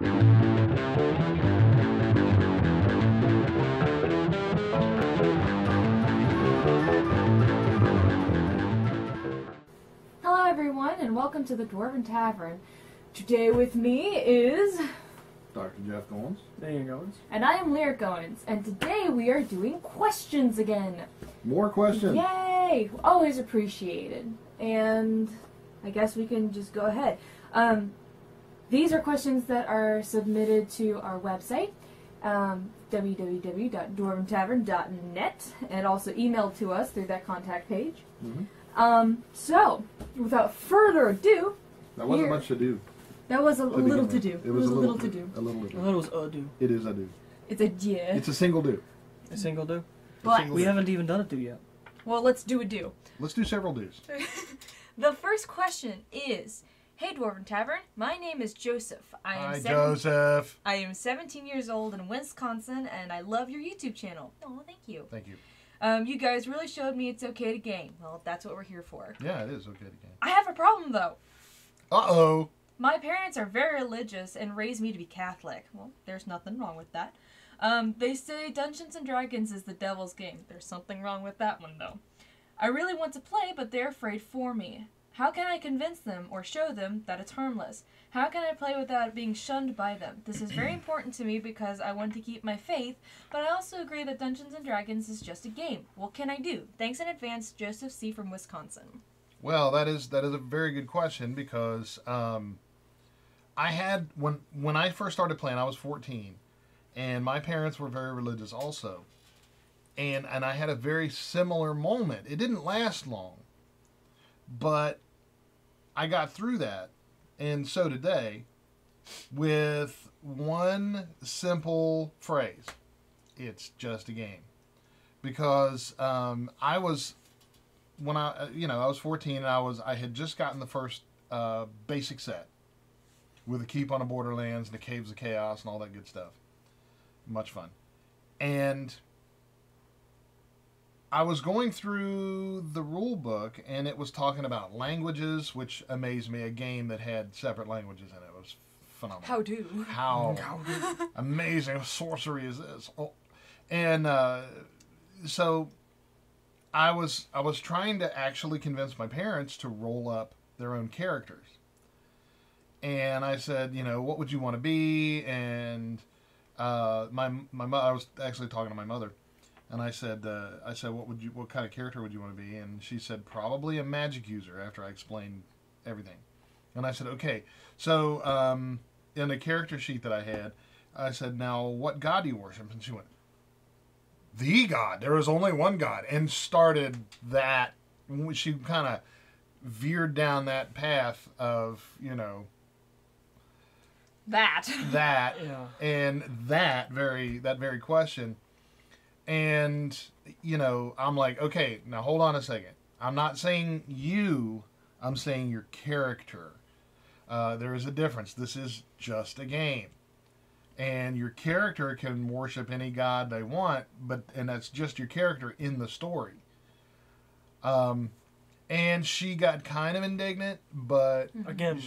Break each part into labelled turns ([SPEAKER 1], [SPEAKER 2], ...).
[SPEAKER 1] Hello everyone, and welcome to the Dwarven Tavern. Today with me is...
[SPEAKER 2] Dr. Jeff Goins.
[SPEAKER 3] Dan Goins.
[SPEAKER 1] And I am Lyric Goins, and today we are doing questions again.
[SPEAKER 2] More questions.
[SPEAKER 1] Yay! Always appreciated. And I guess we can just go ahead. These are questions that are submitted to our website, www.dwarventavern.net, and also emailed to us through that contact page.
[SPEAKER 2] Mm-hmm.
[SPEAKER 1] So, without further ado...
[SPEAKER 2] That wasn't much to do.
[SPEAKER 1] That was a little to do.
[SPEAKER 2] It was a little
[SPEAKER 1] to do.
[SPEAKER 2] A little to do.
[SPEAKER 3] I thought it was a do.
[SPEAKER 2] It is a do.
[SPEAKER 1] It's a yeah.
[SPEAKER 2] It's a single do.
[SPEAKER 3] A single do?
[SPEAKER 1] But
[SPEAKER 3] We haven't even done a do yet.
[SPEAKER 1] well, let's do a do.
[SPEAKER 2] Let's do several do's.
[SPEAKER 1] The first question is, "Hey Dwarven Tavern, my name is Joseph.
[SPEAKER 2] Hi, Joseph.
[SPEAKER 1] I am 17 years old in Wisconsin, and I love your YouTube channel. Oh, thank you.
[SPEAKER 2] Thank you.
[SPEAKER 1] You guys really showed me it's okay to game. Well, that's what we're here for.
[SPEAKER 2] Yeah, it is okay to game.
[SPEAKER 1] I have a problem though.
[SPEAKER 2] Uh-oh.
[SPEAKER 1] My parents are very religious and raised me to be Catholic. Well, there's nothing wrong with that. They say Dungeons & Dragons is the devil's game. There's something wrong with that one, though. I really want to play, but they're afraid for me. How can I convince them or show them that it's harmless? How can I play without being shunned by them? This is very important to me because I want to keep my faith, but I also agree that Dungeons & Dragons is just a game. What can I do? Thanks in advance, Joseph C. from Wisconsin."
[SPEAKER 2] Well, that is a very good question because I had when I first started playing, I was 14, and my parents were very religious also, and I had a very similar moment. It didn't last long, but I got through that, and so did they, with one simple phrase: "It's just a game," because I was. When I was 14 and I had just gotten the first basic set with a Keep on the Borderlands and the Caves of Chaos and all that good stuff. Much fun. And I was going through the rule book and it was talking about languages, which amazed me. A game that had separate languages in it. It was phenomenal.
[SPEAKER 1] How do?
[SPEAKER 2] How amazing sorcery is this? Oh. And so I was trying to actually convince my parents to roll up their own characters. And I said, what would you want to be? And my mother, I was actually talking to my mother, and I said, what kind of character would you want to be? And she said, probably a magic user. After I explained everything, and I said, okay. So in the character sheet that I had, I said, now what god do you worship? And she went, the God. There is only one God. And started that. She kind of veered down that path of,
[SPEAKER 1] That.
[SPEAKER 3] Yeah.
[SPEAKER 2] And that very question. And, I'm like, okay, now hold on a second. I'm not saying you, I'm saying your character. There is a difference. This is just a game. And your character can worship any god they want, and that's just your character in the story. And she got kind of indignant, but
[SPEAKER 3] again,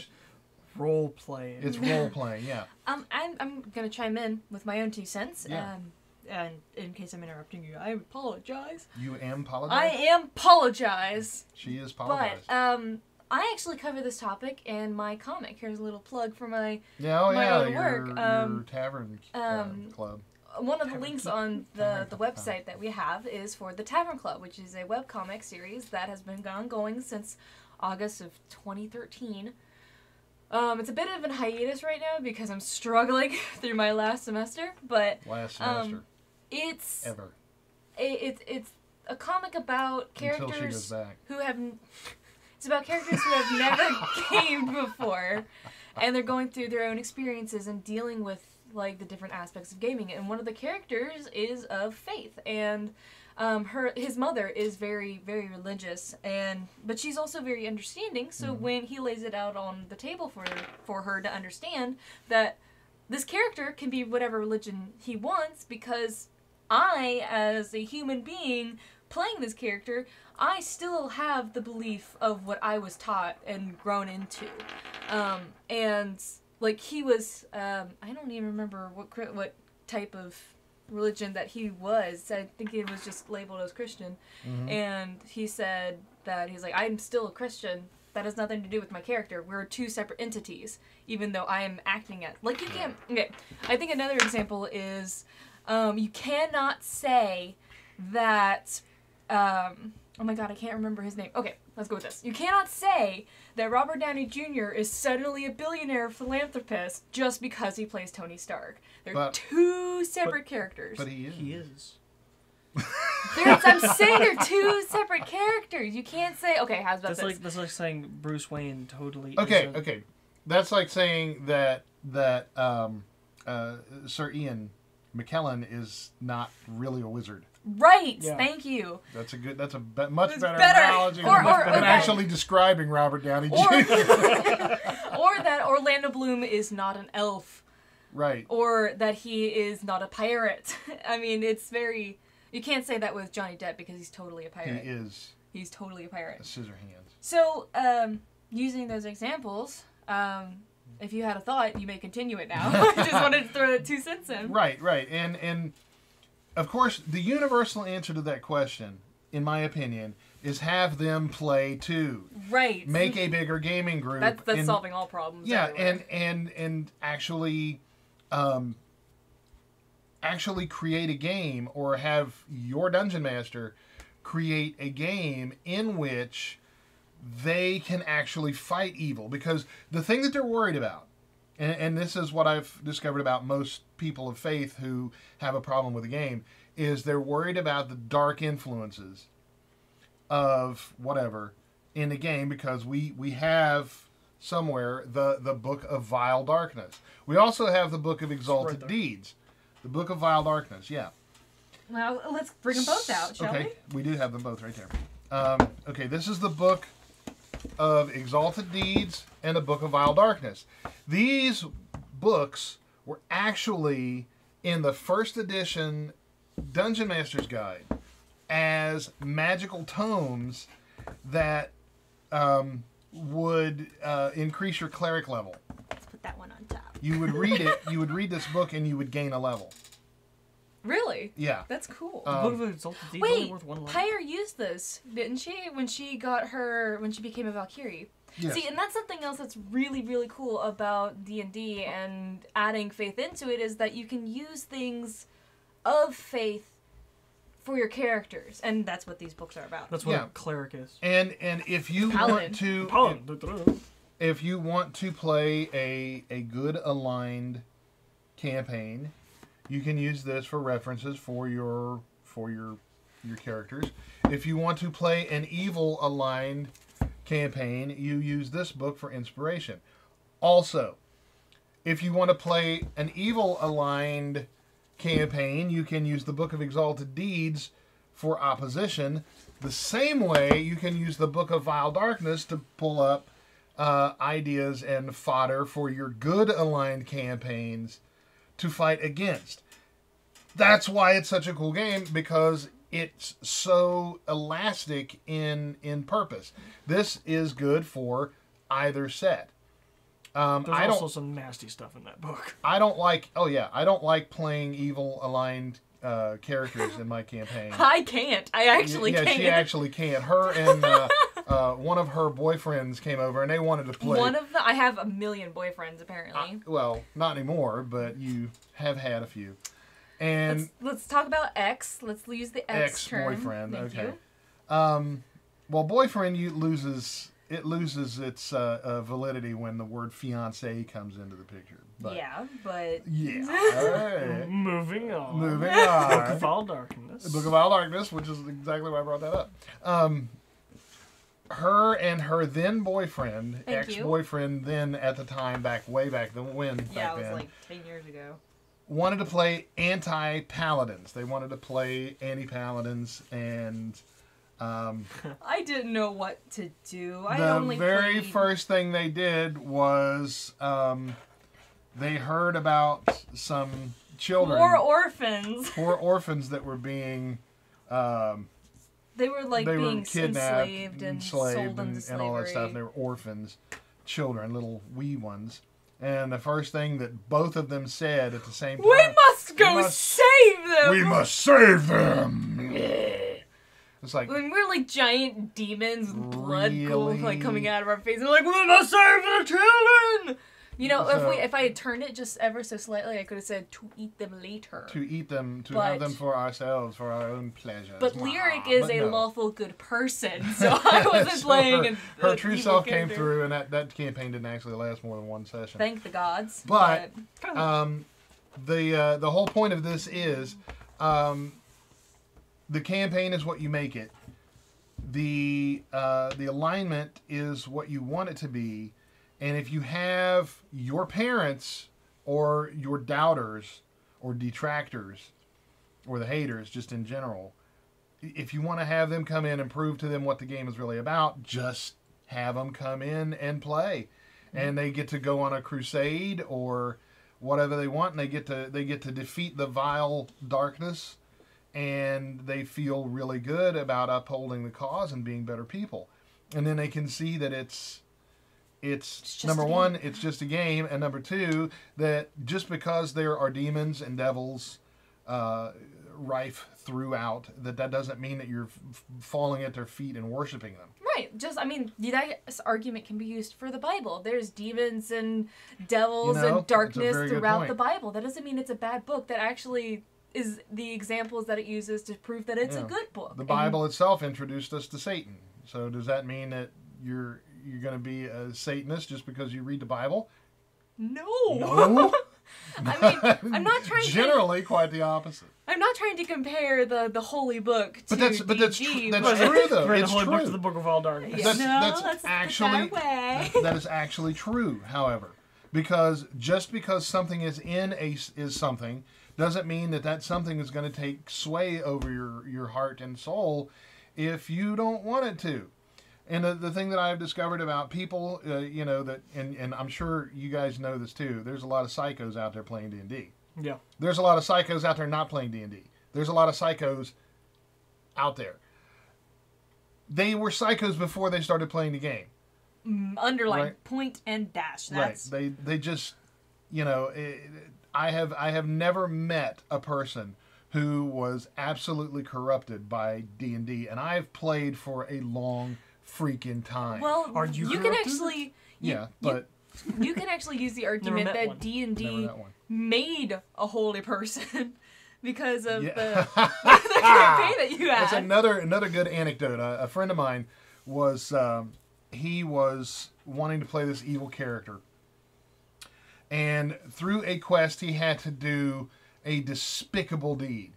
[SPEAKER 3] role playing.
[SPEAKER 2] It's role playing, yeah.
[SPEAKER 1] I'm gonna chime in with my own 2 cents.
[SPEAKER 2] Yeah.
[SPEAKER 1] And in case I'm interrupting you, I apologize.
[SPEAKER 2] You apologize?
[SPEAKER 1] I am apologize.
[SPEAKER 2] She is apologize.
[SPEAKER 1] But I actually cover this topic in my comic. Here's a little plug for my
[SPEAKER 2] my
[SPEAKER 1] own work.
[SPEAKER 2] Your tavern club.
[SPEAKER 1] One of the links on the website that we have is for the Tavern Club, which is a webcomic series that has been ongoing since August of 2013. It's a bit of a hiatus right now because I'm struggling through my last semester, but
[SPEAKER 2] Last semester.
[SPEAKER 1] It's
[SPEAKER 2] Ever.
[SPEAKER 1] It's a comic about
[SPEAKER 2] Until she goes
[SPEAKER 1] characters
[SPEAKER 2] back.
[SPEAKER 1] who have. It's about characters who have never gamed before, and they're going through their own experiences and dealing with like the different aspects of gaming. And one of the characters is of faith, and his mother is very, very religious, but she's also very understanding. So when he lays it out on the table for her to understand that this character can be whatever religion he wants, because I, as a human being playing this character, I still have the belief of what I was taught and grown into. And like he was, I don't even remember what type of religion that he was. I think it was just labeled as Christian.
[SPEAKER 2] Mhm.
[SPEAKER 1] And he said that he's like, I'm still a Christian. That has nothing to do with my character. We're two separate entities, even though I am acting as like you can't. Okay, I think another example is, you cannot say that. Oh my god, I can't remember his name. Okay, let's go with this. You cannot say that Robert Downey Jr. is suddenly a billionaire philanthropist just because he plays Tony Stark. They're two separate characters.
[SPEAKER 2] But he is.
[SPEAKER 3] He is.
[SPEAKER 1] I'm saying they're two separate characters. You can't say, okay, how's about this?
[SPEAKER 3] That's like saying Bruce Wayne totally.
[SPEAKER 2] Okay,
[SPEAKER 3] isn't-
[SPEAKER 2] okay. That's like saying that Sir Ian McKellen is not really a wizard.
[SPEAKER 1] Right,
[SPEAKER 3] Yeah.
[SPEAKER 1] thank you.
[SPEAKER 2] That's much
[SPEAKER 1] It's
[SPEAKER 2] better
[SPEAKER 1] better.
[SPEAKER 2] analogy
[SPEAKER 1] Or-
[SPEAKER 2] than
[SPEAKER 1] okay.
[SPEAKER 2] actually describing Robert Downey
[SPEAKER 1] Or,
[SPEAKER 2] Jr.
[SPEAKER 1] or that Orlando Bloom is not an elf.
[SPEAKER 2] Right.
[SPEAKER 1] Or that he is not a pirate. I mean, it's very... You can't say that with Johnny Depp because he's totally a
[SPEAKER 2] He
[SPEAKER 1] pirate.
[SPEAKER 2] is
[SPEAKER 1] He's totally a
[SPEAKER 2] a
[SPEAKER 1] pirate.
[SPEAKER 2] Scissorhands.
[SPEAKER 1] So, using those examples, if you had a thought, you may continue it now. I just wanted to throw that 2 cents in.
[SPEAKER 2] Right, right. And of course, the universal answer to that question, in my opinion, is have them play too.
[SPEAKER 1] Right.
[SPEAKER 2] Make a bigger gaming group.
[SPEAKER 1] That's
[SPEAKER 2] and-
[SPEAKER 1] solving all problems.
[SPEAKER 2] Yeah,
[SPEAKER 1] everywhere.
[SPEAKER 2] and actually actually create a game, or have your dungeon master create a game in which they can actually fight evil. Because the thing that they're worried about, and this is what I've discovered about most people of faith who have a problem with the game, is they're worried about the dark influences of whatever in the game, because we have somewhere the Book of Vile Darkness. We also have the Book of Exalted
[SPEAKER 3] there.
[SPEAKER 2] Deeds. The Book of Vile Darkness, yeah.
[SPEAKER 1] Well, let's bring them both out, shall
[SPEAKER 2] Okay, we do have them both right there. Okay, this is the Book of Exalted Deeds and the Book of Vile Darkness. These books were actually in the first edition Dungeon Master's Guide as magical tomes that would increase your cleric level.
[SPEAKER 1] Let's put that one on top.
[SPEAKER 2] You would read it. You would read this book, and you would gain a level.
[SPEAKER 1] Really?
[SPEAKER 2] Yeah.
[SPEAKER 1] That's cool.
[SPEAKER 3] The Book of Exalted Deeds only
[SPEAKER 1] Wait,
[SPEAKER 3] worth one level.
[SPEAKER 1] Pyre used this, didn't she? When she became a Valkyrie.
[SPEAKER 2] Yes.
[SPEAKER 1] See, and that's something else that's really, really cool about D&D and adding faith into it, is that you can use things of faith for your characters, and that's what these books are about.
[SPEAKER 3] That's what
[SPEAKER 2] Yeah.
[SPEAKER 3] a cleric is.
[SPEAKER 2] And if you
[SPEAKER 1] Paladin.
[SPEAKER 2] want to,
[SPEAKER 3] Paladin.
[SPEAKER 2] if you want to play a good aligned campaign, you can use this for references for your characters. If you want to play an evil aligned campaign, you use this book for inspiration. Also, if you want to play an evil aligned campaign, you can use the Book of Exalted Deeds for opposition. The same way you can use the Book of Vile Darkness to pull up ideas and fodder for your good aligned campaigns to fight against. That's why it's such a cool game, because it's so elastic in purpose. This is good for either set.
[SPEAKER 3] There's
[SPEAKER 2] I
[SPEAKER 3] also
[SPEAKER 2] don't.
[SPEAKER 3] some nasty stuff in that book.
[SPEAKER 2] I don't like. Oh yeah, I don't like playing evil aligned characters in my campaign.
[SPEAKER 1] I can't. I actually
[SPEAKER 2] yeah,
[SPEAKER 1] can't.
[SPEAKER 2] she actually can't. Her and one of her boyfriends came over, and they wanted to play.
[SPEAKER 1] I have a million boyfriends, apparently.
[SPEAKER 2] Well, not anymore, but you have had a few. And
[SPEAKER 1] Let's talk about X. Let's use the X term.
[SPEAKER 2] ex-boyfriend.
[SPEAKER 1] Thank
[SPEAKER 2] Okay.
[SPEAKER 1] you.
[SPEAKER 2] Well, boyfriend, loses its validity when the word fiance comes into the picture. But,
[SPEAKER 1] Yeah, but...
[SPEAKER 2] Yeah. All right.
[SPEAKER 3] Moving on.
[SPEAKER 2] Moving
[SPEAKER 3] Book
[SPEAKER 2] on.
[SPEAKER 3] of Vile Darkness.
[SPEAKER 2] The Book of Vile Darkness, which is exactly why I brought that up. Her and her then boyfriend,
[SPEAKER 1] Thank you.
[SPEAKER 2] ex-boyfriend, then at the time, way back then,
[SPEAKER 1] Yeah, it was
[SPEAKER 2] then,
[SPEAKER 1] like 10 years ago.
[SPEAKER 2] wanted to play anti-paladins. They wanted to play anti-paladins, and
[SPEAKER 1] I didn't know what to do. I
[SPEAKER 2] the
[SPEAKER 1] only
[SPEAKER 2] very
[SPEAKER 1] played...
[SPEAKER 2] first thing they did was they heard about some children,
[SPEAKER 1] Poor orphans.
[SPEAKER 2] poor orphans that were being
[SPEAKER 1] They were like
[SPEAKER 2] they
[SPEAKER 1] being
[SPEAKER 2] were kidnapped,
[SPEAKER 1] enslaved and
[SPEAKER 2] enslaved
[SPEAKER 1] sold into
[SPEAKER 2] and all that stuff. And
[SPEAKER 1] slavery.
[SPEAKER 2] they were orphans, children, little wee ones. And the first thing that both of them said at the same time,
[SPEAKER 1] We must go
[SPEAKER 2] must-
[SPEAKER 1] save them!
[SPEAKER 2] "We must save them." It's like,
[SPEAKER 1] When we're like giant demons with blood
[SPEAKER 2] Really?
[SPEAKER 1] like coming out of our face, and we're like, we must save the children! You know,
[SPEAKER 2] So-
[SPEAKER 1] if I had turned it just ever so slightly, I could have said to eat them later.
[SPEAKER 2] to eat them, to
[SPEAKER 1] But-
[SPEAKER 2] have them for ourselves, for our own pleasure.
[SPEAKER 1] But Lyric is a
[SPEAKER 2] no.
[SPEAKER 1] lawful good person, so I wasn't
[SPEAKER 2] So
[SPEAKER 1] playing
[SPEAKER 2] her
[SPEAKER 1] an
[SPEAKER 2] true
[SPEAKER 1] evil
[SPEAKER 2] self came
[SPEAKER 1] character.
[SPEAKER 2] through, and that campaign didn't actually last more than one session.
[SPEAKER 1] Thank the gods.
[SPEAKER 2] But-
[SPEAKER 3] Kind of.
[SPEAKER 2] The whole point of this is, the campaign is what you make it. The alignment is what you want it to be, and if you have your parents or your doubters or detractors or the haters just in general, if you want to have them come in and prove to them what the game is really about, just have them come in and play, and they get to go on a crusade or whatever they want, and they get to defeat the vile darkness, and they feel really good about upholding the cause and being better people. And then they can see that it's
[SPEAKER 1] just
[SPEAKER 2] number
[SPEAKER 1] a game.
[SPEAKER 2] one, it's just a game, and number two, that just because there are demons and devils rife throughout, that doesn't mean that you're falling at their feet and worshiping them.
[SPEAKER 1] Right, that argument can be used for the Bible. There's demons and devils
[SPEAKER 2] You know,
[SPEAKER 1] and
[SPEAKER 2] that's a
[SPEAKER 1] darkness
[SPEAKER 2] very good
[SPEAKER 1] throughout
[SPEAKER 2] point.
[SPEAKER 1] the Bible. That doesn't mean it's a bad book. That actually is the examples that it uses to prove that it's a
[SPEAKER 2] Yeah.
[SPEAKER 1] good book.
[SPEAKER 2] The
[SPEAKER 1] And
[SPEAKER 2] Bible itself introduced us to Satan. So does that mean that you're going to be a Satanist just because you read the Bible?
[SPEAKER 1] No.
[SPEAKER 2] No.
[SPEAKER 1] I mean, I'm not trying to.
[SPEAKER 2] Generally, quite the opposite.
[SPEAKER 1] I'm not trying to compare the holy book to
[SPEAKER 2] But that's
[SPEAKER 1] D&D,
[SPEAKER 2] that's
[SPEAKER 1] but-
[SPEAKER 2] true though.
[SPEAKER 3] Read the
[SPEAKER 2] It's
[SPEAKER 3] Holy Book
[SPEAKER 2] true.
[SPEAKER 3] to the Book of All Darkness.
[SPEAKER 1] Yeah,
[SPEAKER 2] That's
[SPEAKER 1] no, let's
[SPEAKER 2] actually-
[SPEAKER 1] put that away.
[SPEAKER 2] That is actually true. However, because just because something is something doesn't mean that something is going to take sway over your heart and soul if you don't want it to. And the thing that I've discovered about people, that, and I'm sure you guys know this too, there's a lot of psychos out there playing D&D.
[SPEAKER 3] Yeah.
[SPEAKER 2] There's a lot of psychos out there not playing D&D. There's a lot of psychos out there. They were psychos before they started playing the game.
[SPEAKER 1] Underline,
[SPEAKER 2] Right.
[SPEAKER 1] point, and dash. That's
[SPEAKER 2] Right. They just, I have never met a person who was absolutely corrupted by D&D, and I've played for a long freaking time.
[SPEAKER 1] well.
[SPEAKER 3] Are you
[SPEAKER 1] can
[SPEAKER 3] corrupted?
[SPEAKER 1] actually.
[SPEAKER 2] yeah, but
[SPEAKER 1] You can actually use the argument
[SPEAKER 3] met
[SPEAKER 1] that
[SPEAKER 3] one.
[SPEAKER 2] never
[SPEAKER 1] D&D
[SPEAKER 2] met one.
[SPEAKER 1] made a holy person because of
[SPEAKER 2] Yeah.
[SPEAKER 1] the campaign that you
[SPEAKER 2] That's
[SPEAKER 1] had.
[SPEAKER 2] another good anecdote. A friend of mine was he was wanting to play this evil character, and through a quest he had to do a despicable deed,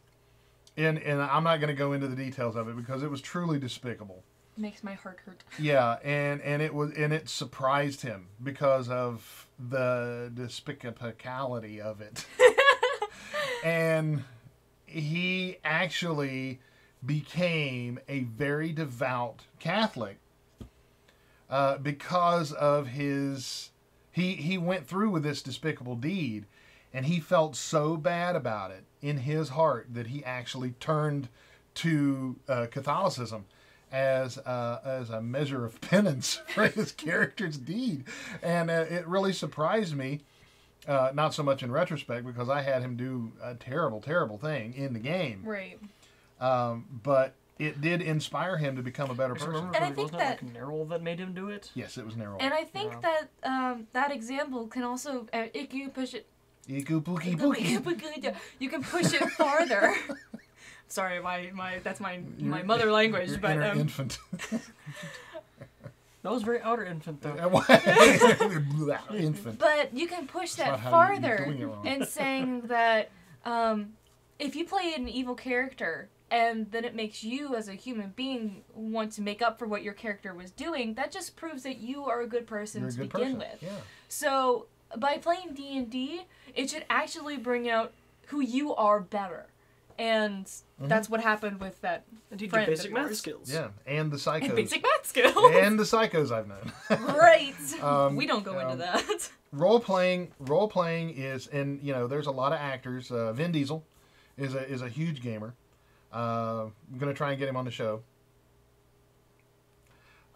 [SPEAKER 2] and I'm not going to go into the details of it because it was truly despicable.
[SPEAKER 1] Makes my heart hurt.
[SPEAKER 2] Yeah, and it surprised him because of the despicability of it. And he actually became a very devout Catholic because of his he went through with this despicable deed, and he felt so bad about it in his heart that he actually turned to Catholicism as a measure of penance for his character's deed. And it really surprised me, not so much in retrospect because I had him do a terrible, terrible thing in the game,
[SPEAKER 1] Right.
[SPEAKER 2] but it did inspire him to become a better
[SPEAKER 3] Actually,
[SPEAKER 2] person.
[SPEAKER 3] remember,
[SPEAKER 1] And I think
[SPEAKER 3] wasn't it like Nerl that made him do it?
[SPEAKER 2] Yes, it was narrow.
[SPEAKER 1] And I think
[SPEAKER 3] Yeah.
[SPEAKER 1] that that example can also if you push it
[SPEAKER 2] Iku pookie pookie.
[SPEAKER 1] you can push it farther. Sorry, my that's my mother language,
[SPEAKER 2] Your
[SPEAKER 1] but
[SPEAKER 2] inner infant.
[SPEAKER 3] That was very outer infant though.
[SPEAKER 2] Infant.
[SPEAKER 1] but you can push
[SPEAKER 2] not
[SPEAKER 1] that
[SPEAKER 2] how you're
[SPEAKER 1] farther
[SPEAKER 2] doing it wrong.
[SPEAKER 1] in saying that if you play an evil character and then it makes you as a human being want to make up for what your character was doing, that just proves that you are a good person
[SPEAKER 2] You're a
[SPEAKER 1] to
[SPEAKER 2] good
[SPEAKER 1] begin
[SPEAKER 2] person.
[SPEAKER 1] with.
[SPEAKER 2] Yeah.
[SPEAKER 1] So by playing D&D, it should actually bring out who you are better. And
[SPEAKER 2] Mm-hmm.
[SPEAKER 1] that's what happened with that
[SPEAKER 3] Indeed,
[SPEAKER 1] friend
[SPEAKER 3] basic
[SPEAKER 1] of
[SPEAKER 3] math
[SPEAKER 1] yours.
[SPEAKER 3] skills.
[SPEAKER 2] Yeah. And the psychos.
[SPEAKER 1] And basic math skills.
[SPEAKER 2] And the psychos I've known.
[SPEAKER 1] Right. We don't go into that.
[SPEAKER 2] Role playing is, and there's a lot of actors. Vin Diesel is a huge gamer. I'm gonna try and get him on the show.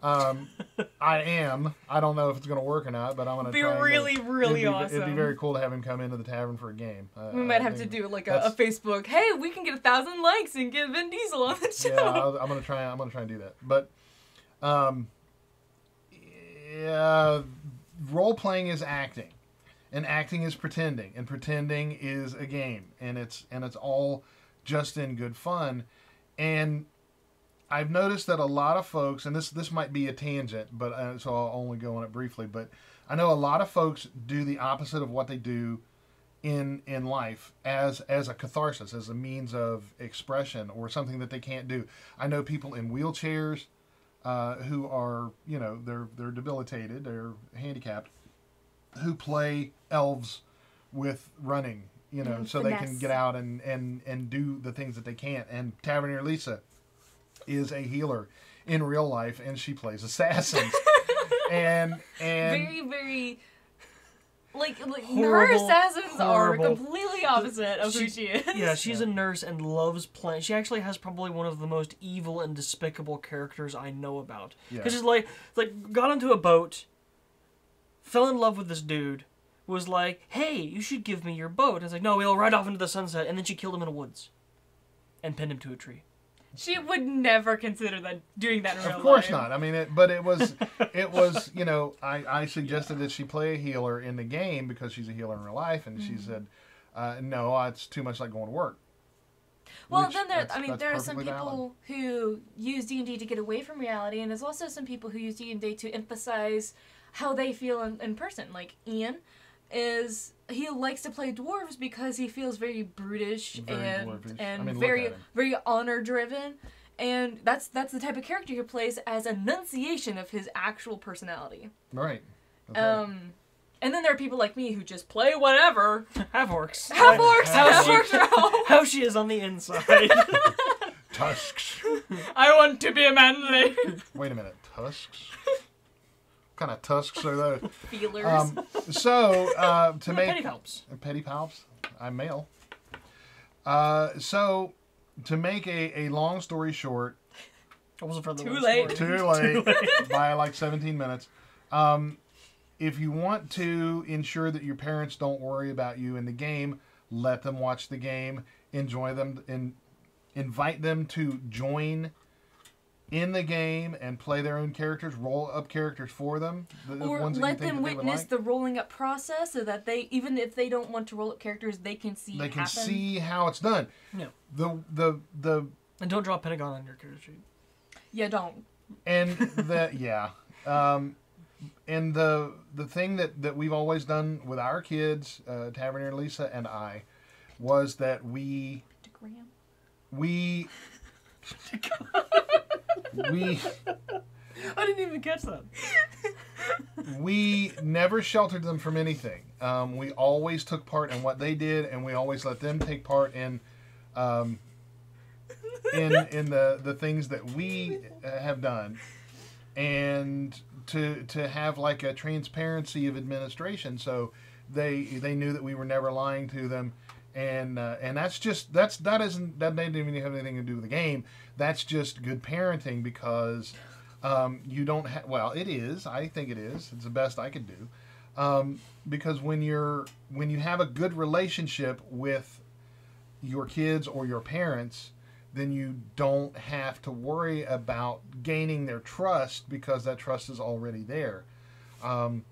[SPEAKER 2] I am. I don't know if it's going to work or not, but I'm going to
[SPEAKER 1] Be
[SPEAKER 2] try.
[SPEAKER 1] really, really
[SPEAKER 2] It'd
[SPEAKER 1] awesome.
[SPEAKER 2] be very cool to have him come into the tavern for a game.
[SPEAKER 1] We might have to do like a Facebook. Hey, we can get 1,000 likes and get Vin Diesel on the show.
[SPEAKER 2] Yeah, I'm gonna try. I'm gonna try and do that. But, yeah, role playing is acting, and acting is pretending, and pretending is a game, and it's all just in good fun, and I've noticed that a lot of folks, and this might be a tangent, but so I'll only go on it briefly. But I know a lot of folks do the opposite of what they do in life as a catharsis, as a means of expression or something that they can't do. I know people in wheelchairs who are, you know, they're debilitated, they're handicapped, who play elves with running, you know, so they can get out and do the things that they can't. And Tavernier Lisa is a healer in real life, and she plays assassins. and
[SPEAKER 1] very, very like her
[SPEAKER 3] Horrible,
[SPEAKER 1] assassins are
[SPEAKER 3] horrible.
[SPEAKER 1] completely opposite of who she is.
[SPEAKER 3] Yeah, she's a nurse and loves playing. She actually has probably one of the most evil and despicable characters I know about. Because she's like got onto a boat, fell in love with this dude, was like, hey, you should give me your boat. And it's like, no, we'll ride off into the sunset. And then she killed him in the woods and pinned him to a tree.
[SPEAKER 1] She would never consider doing that in real life.
[SPEAKER 2] Of course not. I mean, it was, you know, I suggested that she play a healer in the game because she's a healer in real life, and she said, no, it's too much like going to work.
[SPEAKER 1] Well,
[SPEAKER 2] Which,
[SPEAKER 1] then there are some
[SPEAKER 2] perfectly
[SPEAKER 1] people who use D&D to get away from reality, and there's also some people who use D&D to emphasize how they feel in person. Like Ian he likes to play dwarves because he feels very brutish and very honor driven, and that's the type of character he plays as an enunciation of his actual personality.
[SPEAKER 2] Right. Right.
[SPEAKER 1] And then there are people like me who just play whatever.
[SPEAKER 3] Have orcs.
[SPEAKER 1] How
[SPEAKER 3] she is on the inside.
[SPEAKER 2] Tusks.
[SPEAKER 1] I want to be a manly.
[SPEAKER 2] Wait a minute. Tusks? What kind of tusks are those?
[SPEAKER 1] Feelers.
[SPEAKER 2] So, to make...
[SPEAKER 3] Petty palps.
[SPEAKER 2] Petty palps. I'm male. So, to make a long story short...
[SPEAKER 3] I wasn't for the
[SPEAKER 1] Too late.
[SPEAKER 2] Too late. By like 17 minutes. If you want to ensure that your parents don't worry about you in the game, let them watch the game, enjoy them, and invite them to join in the game and play their own characters, roll up characters for them.
[SPEAKER 1] Or let them witness the rolling up process so that they, even if they don't want to roll up characters, they can see
[SPEAKER 2] They
[SPEAKER 1] it
[SPEAKER 2] can
[SPEAKER 1] happen.
[SPEAKER 2] see how it's done.
[SPEAKER 3] Yeah.
[SPEAKER 2] The
[SPEAKER 3] And don't draw a pentagon on your character sheet.
[SPEAKER 1] Yeah, don't.
[SPEAKER 2] And yeah. And the thing that we've always done with our kids, Tavernier Lisa and I, was that we
[SPEAKER 3] I didn't even catch that.
[SPEAKER 2] We never sheltered them from anything. We always took part in what they did, and we always let them take part in the things that we have done, and to have like a transparency of administration, so they knew that we were never lying to them, and that didn't even have anything to do with the game. That's just good parenting, because you don't have, well, it is, I think it is, it's the best I could do, because when you have a good relationship with your kids or your parents, then you don't have to worry about gaining their trust, because that trust is already there. And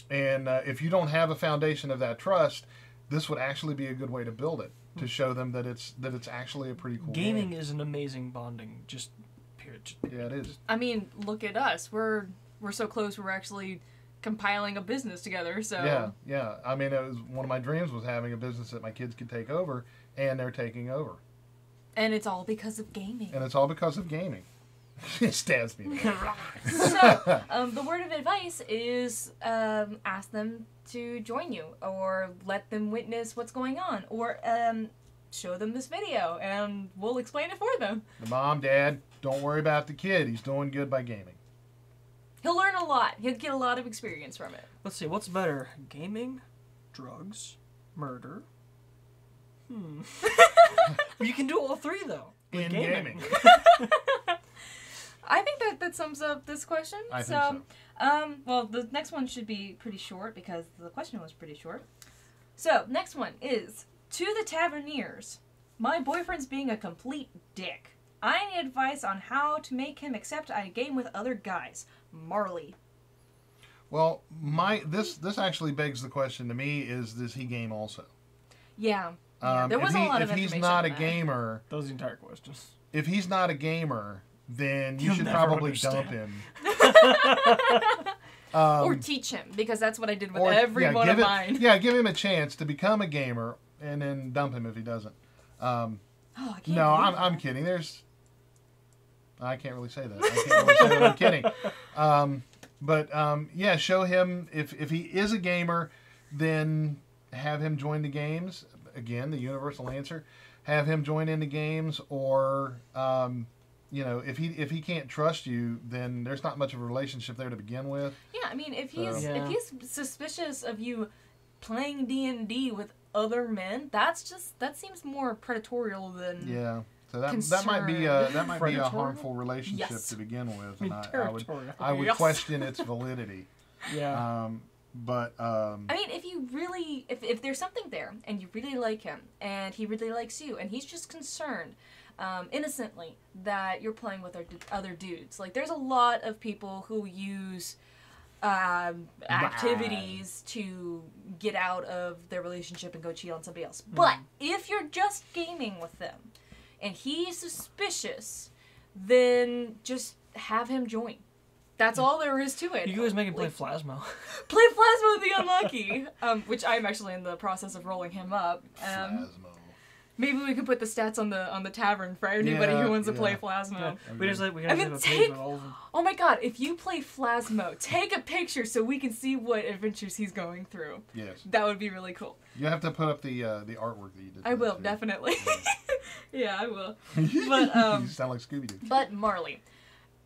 [SPEAKER 2] if you don't have a foundation of that trust, this would actually be a good way to build it, to show them that it's actually a pretty cool
[SPEAKER 3] Gaming
[SPEAKER 2] game.
[SPEAKER 3] is an amazing bonding, just period.
[SPEAKER 2] Yeah, it is.
[SPEAKER 1] I mean, look at us. We're so close. We're actually compiling a business together. So
[SPEAKER 2] yeah. I mean, it was one of my dreams was having a business that my kids could take over, and they're taking over.
[SPEAKER 1] And it's all because of gaming.
[SPEAKER 2] And it's all because of gaming. It stabs me.
[SPEAKER 1] So, the word of advice is ask them to join you, or let them witness what's going on, or show them this video, and we'll explain it for them.
[SPEAKER 2] The mom, dad, don't worry about the kid. He's doing good by gaming.
[SPEAKER 1] He'll learn a lot. He'll get a lot of experience from it.
[SPEAKER 3] Let's see, what's better? Gaming, drugs, murder? You can do all three, though.
[SPEAKER 2] In
[SPEAKER 3] gaming.
[SPEAKER 2] gaming.
[SPEAKER 1] I think that sums up this question.
[SPEAKER 2] I think so.
[SPEAKER 1] Well, the next one should be pretty short because the question was pretty short. So, next one is, to the Taverniers, my boyfriend's being a complete dick. I need advice on how to make him accept I game with other guys. Marley.
[SPEAKER 2] Well, this actually begs the question to me: is does he game also?
[SPEAKER 1] Yeah. There was a lot of information.
[SPEAKER 2] If he's not a
[SPEAKER 1] on that.
[SPEAKER 2] Gamer,
[SPEAKER 3] That was the entire question.
[SPEAKER 2] if he's not a gamer, then you
[SPEAKER 3] You'll
[SPEAKER 2] should
[SPEAKER 3] never
[SPEAKER 2] probably
[SPEAKER 3] understand.
[SPEAKER 2] dump him.
[SPEAKER 1] Or teach him, because that's what I did with every one of mine.
[SPEAKER 2] Yeah, give him a chance to become a gamer, and then dump him if he doesn't.
[SPEAKER 1] Oh, I can't
[SPEAKER 2] No,
[SPEAKER 1] believe
[SPEAKER 2] I'm
[SPEAKER 1] that.
[SPEAKER 2] kidding. I can't really say that. I can't really say that I'm kidding. Yeah, show him if he is a gamer, then have him join the games. Again, the universal answer: have him join in the games, or if he can't trust you, then there's not much of a relationship there to begin with.
[SPEAKER 1] Yeah, I mean, if
[SPEAKER 3] Yeah.
[SPEAKER 1] he's suspicious of you playing D&D with other men, that seems more predatorial than
[SPEAKER 2] Yeah. So that might be a
[SPEAKER 3] Predatorial?
[SPEAKER 2] harmful relationship
[SPEAKER 1] Yes.
[SPEAKER 2] to begin with,
[SPEAKER 3] I mean,
[SPEAKER 2] and
[SPEAKER 3] territorial.
[SPEAKER 2] I would
[SPEAKER 1] Yes.
[SPEAKER 2] question its validity.
[SPEAKER 3] Yeah.
[SPEAKER 1] I mean, if you really, if there's something there, and you really like him, and he really likes you, and he's just concerned, innocently, that you're playing with other dudes. Like, there's a lot of people who use activities to get out of their relationship and go cheat on somebody else. But if you're just gaming with them, and he's suspicious, then just have him join. That's all there is to it.
[SPEAKER 3] You can always make him play Plasmo.
[SPEAKER 1] Play Plasma with the Unlucky, which I'm actually in the process of rolling him up.
[SPEAKER 2] Phasmo.
[SPEAKER 1] Maybe we could put the stats on the tavern for anybody who wants to play
[SPEAKER 2] Yeah.
[SPEAKER 1] Plasmo.
[SPEAKER 3] We can
[SPEAKER 1] I
[SPEAKER 3] have
[SPEAKER 1] mean,
[SPEAKER 3] a page
[SPEAKER 1] take-
[SPEAKER 3] with all of them.
[SPEAKER 1] Oh my god, if you play Plasmo, take a picture so we can see what adventures he's going through.
[SPEAKER 2] Yes.
[SPEAKER 1] That would be really cool.
[SPEAKER 2] You have to put up the artwork that you did.
[SPEAKER 1] I will,
[SPEAKER 2] too.
[SPEAKER 1] definitely. Yeah, I will. But,
[SPEAKER 2] You sound like Scooby-Doo.
[SPEAKER 1] But Marley,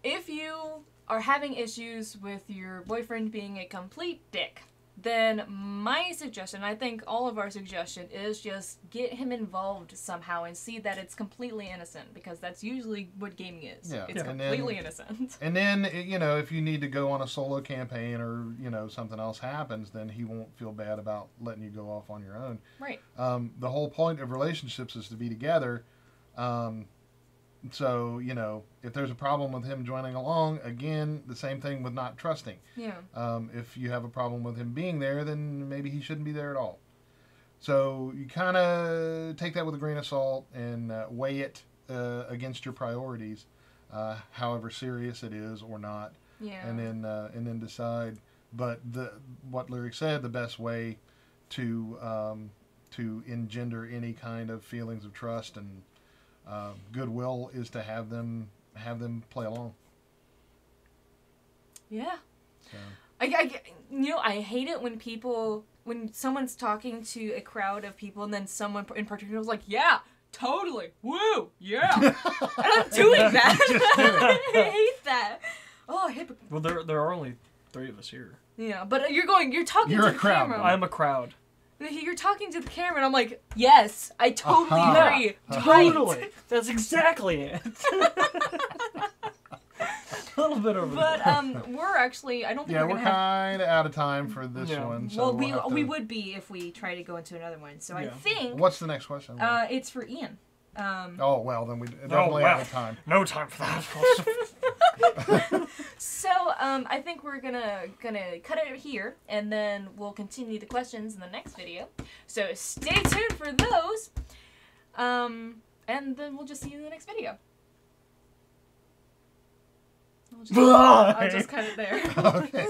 [SPEAKER 1] if you are having issues with your boyfriend being a complete dick, then my suggestion, I think all of our suggestion, is just get him involved somehow and see that it's completely innocent, because that's usually what gaming is.
[SPEAKER 2] Yeah,
[SPEAKER 1] It's
[SPEAKER 2] and
[SPEAKER 1] completely
[SPEAKER 2] then-
[SPEAKER 1] innocent.
[SPEAKER 2] And then, if you need to go on a solo campaign or, something else happens, then he won't feel bad about letting you go off on your own.
[SPEAKER 1] Right.
[SPEAKER 2] The whole point of relationships is to be together. So, if there's a problem with him joining along, again, the same thing with not trusting.
[SPEAKER 1] Yeah.
[SPEAKER 2] If you have a problem with him being there, then maybe he shouldn't be there at all. So you kind of take that with a grain of salt and weigh it against your priorities, however serious it is or not,
[SPEAKER 1] Yeah.
[SPEAKER 2] and then decide. But what Lyric said, the best way to engender any kind of feelings of trust and goodwill is to have them play along.
[SPEAKER 1] Yeah.
[SPEAKER 2] So.
[SPEAKER 1] I hate it when someone's talking to a crowd of people and then someone in particular is like, yeah, totally, woo, yeah. And I'm doing that. I hate that. Oh, I hate.
[SPEAKER 3] Well, there are only 3 of us here.
[SPEAKER 1] Yeah, but you're talking
[SPEAKER 2] You're
[SPEAKER 1] to
[SPEAKER 2] a
[SPEAKER 1] the
[SPEAKER 2] crowd,
[SPEAKER 1] camera.
[SPEAKER 2] though.
[SPEAKER 3] I'm a crowd.
[SPEAKER 1] You're talking to the camera, and I'm like, yes, I totally
[SPEAKER 2] Uh-huh.
[SPEAKER 1] agree.
[SPEAKER 3] Totally. That's exactly it. A little bit over
[SPEAKER 1] But
[SPEAKER 3] there.
[SPEAKER 1] we're actually, I don't think
[SPEAKER 2] Yeah,
[SPEAKER 1] we're
[SPEAKER 2] we're
[SPEAKER 1] gonna have.
[SPEAKER 2] kind of out of time for this
[SPEAKER 3] Yeah.
[SPEAKER 2] one. So
[SPEAKER 1] Well,
[SPEAKER 2] we'll have to-
[SPEAKER 1] we would be if we try to go into another one. So I
[SPEAKER 3] Yeah.
[SPEAKER 1] think
[SPEAKER 2] What's the next question?
[SPEAKER 1] it's for Ian.
[SPEAKER 2] Oh well, then we definitely out of time.
[SPEAKER 3] No time for that.
[SPEAKER 1] So I think we're gonna cut it here, and then we'll continue the questions in the next video. So stay tuned for those. And then we'll just see you in the next video. I'll just cut it there.
[SPEAKER 2] Okay.